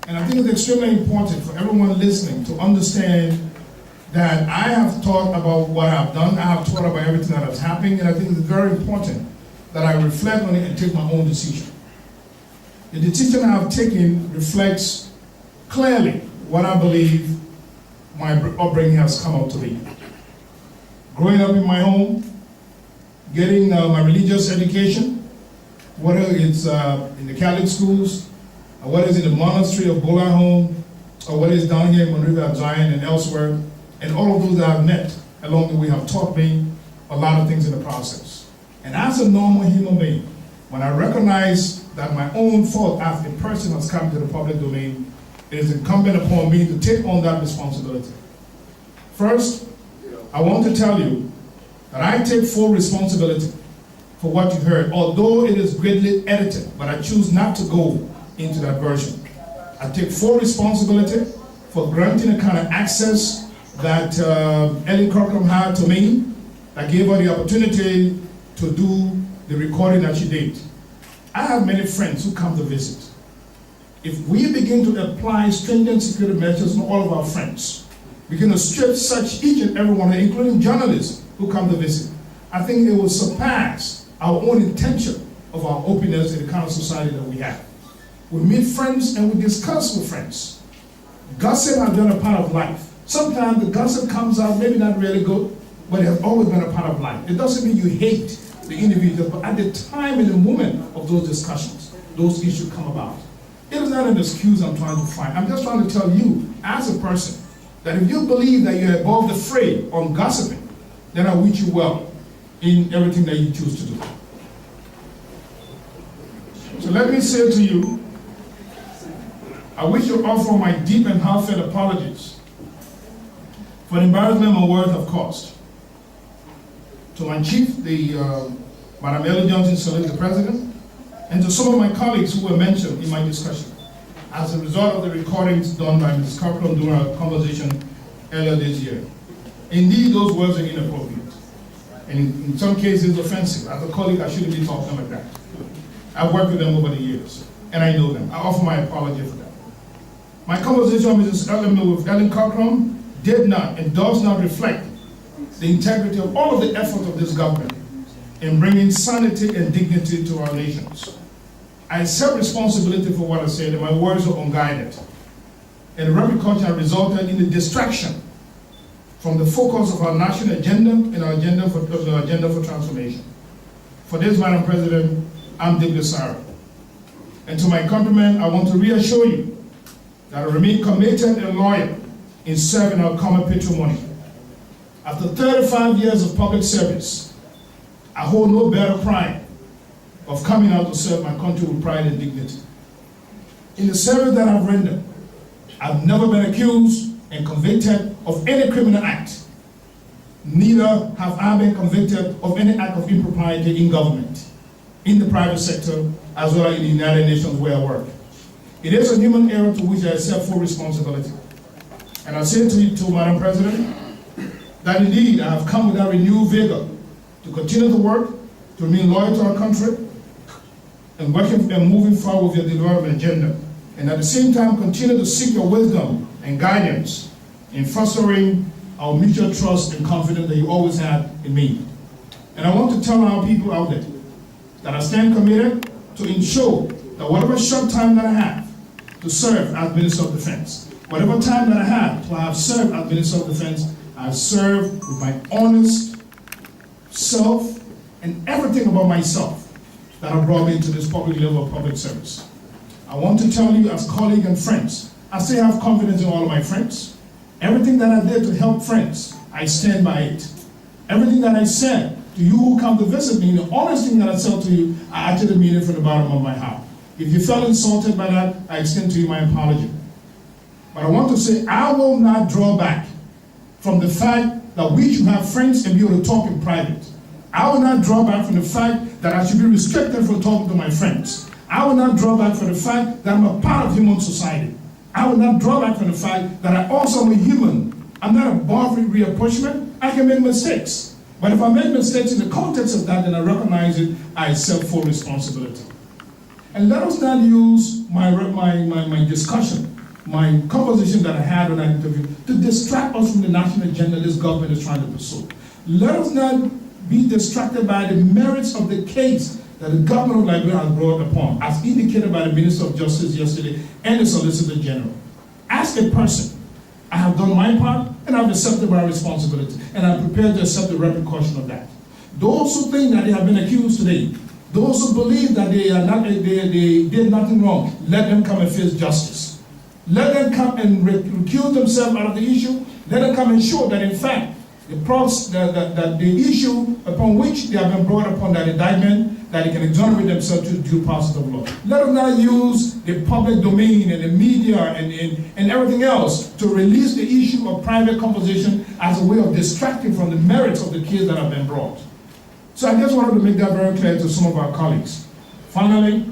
And I think it's extremely important for everyone listening to understand that I have thought about what I've done, I have thought about everything that has happened, and I think it's very important that I reflect on it and take my own decision. The decision I have taken reflects clearly what I believe my upbringing has come out to be. Growing up in my home, getting my religious education, whether it's in the Catholic schools, or whether it's in the monastery of Bola home, or whether it's down here in Monrovia, Zion, and elsewhere, and all of those that I've met along the way have taught me a lot of things in the process. And as a normal human being, when I recognize that my own fault as a person has come to the public domain, it is incumbent upon me to take on that responsibility. First, I want to tell you that I take full responsibility for what you heard, although it is greatly edited, but I choose not to go into that version. I take full responsibility for granting the kind of access that Ellen Cockrum had to me, that gave her the opportunity to do the recording that she did. I have many friends who come to visit. If we begin to apply stringent security measures on all of our friends, begin to strip such each and every one, including journalists who come to visit, I think it will surpass our own intention of our openness in the kind of society that we have. We meet friends and we discuss with friends. Gossip has been a part of life. Sometimes the gossip comes out maybe not really good, but it has always been a part of life. It doesn't mean you hate the individual, but at the time and the moment of those discussions, those issues come about. It is not an excuse I'm trying to find. I'm just trying to tell you, as a person, that if you believe that you're above the fray on gossiping, then I wish you well in everything that you choose to do. So let me say to you, I wish to offer my deep and heartfelt apologies for the embarrassment my words have caused. To my chief, Madam Ellen Johnson Sirleaf, the president, and to some of my colleagues who were mentioned in my discussion as a result of the recordings done by Mrs. Cockrum during our conversation earlier this year. Indeed, those words are inappropriate, and in some cases offensive. As a colleague, I shouldn't be talking like that. I've worked with them over the years, and I know them. I offer my apology for that. My conversation with Ellen Cockrum did not and does not reflect the integrity of all of the effort of this government in bringing sanity and dignity to our nations. I accept responsibility for what I said, and my words were unguided. And the repercussion resulted in the distraction from the focus of our national agenda and our agenda for transformation. For this, Madam President, I'm deeply sorry. And to my countrymen, I want to reassure you that I remain committed and loyal in serving our common patrimony. After 35 years of public service, I hold no better pride of coming out to serve my country with pride and dignity. In the service that I've rendered, I've never been accused and convicted of any criminal act. Neither have I been convicted of any act of impropriety in government, in the private sector, as well as in the United Nations where I work. It is a human error to which I accept full responsibility. And I say to you, Madam President, that indeed I have come with a renewed vigor to continue to work, to remain loyal to our country, and working and moving forward with your development agenda. And at the same time, continue to seek your wisdom and guidance in fostering our mutual trust and confidence that you always had in me. And I want to tell our people out there that I stand committed to ensure that whatever short time that I have to serve as Minister of Defense, whatever time that I have served as Minister of Defense, I serve with my honest self and everything about myself that have brought me into this public level of public service. I want to tell you as colleagues and friends, I still have confidence in all of my friends. Everything that I did to help friends, I stand by it. Everything that I said to you who come to visit me, the honest thing that I said to you, I actually mean it from the bottom of my heart. If you felt insulted by that, I extend to you my apology. But I want to say, I will not draw back from the fact that we should have friends and be able to talk in private. I will not draw back from the fact that I should be restricted from talking to my friends. I will not draw back from the fact that I'm a part of human society. I will not draw back from the fact that I also am a human. I'm not above reapportionment. I can make mistakes. But if I make mistakes in the context of that, then I recognize it, I accept full responsibility. And let us not use my discussion my conversation that I had when I interviewed, to distract us from the national agenda this government is trying to pursue. Let us not be distracted by the merits of the case that the government of Liberia has brought upon, as indicated by the Minister of Justice yesterday and the Solicitor General. As a person, I have done my part and I've accepted my responsibility, and I'm prepared to accept the repercussion of that. Those who think that they have been accused today, those who believe that they did nothing wrong, let them come and face justice. Let them come and recuse themselves out of the issue. Let them come and show that in fact the issue upon which they have been brought upon that indictment, that they can exonerate themselves to due process of law. Let them not use the public domain and the media and everything else to release the issue of private conversation as a way of distracting from the merits of the case that have been brought. So I just wanted to make that very clear to some of our colleagues. Finally,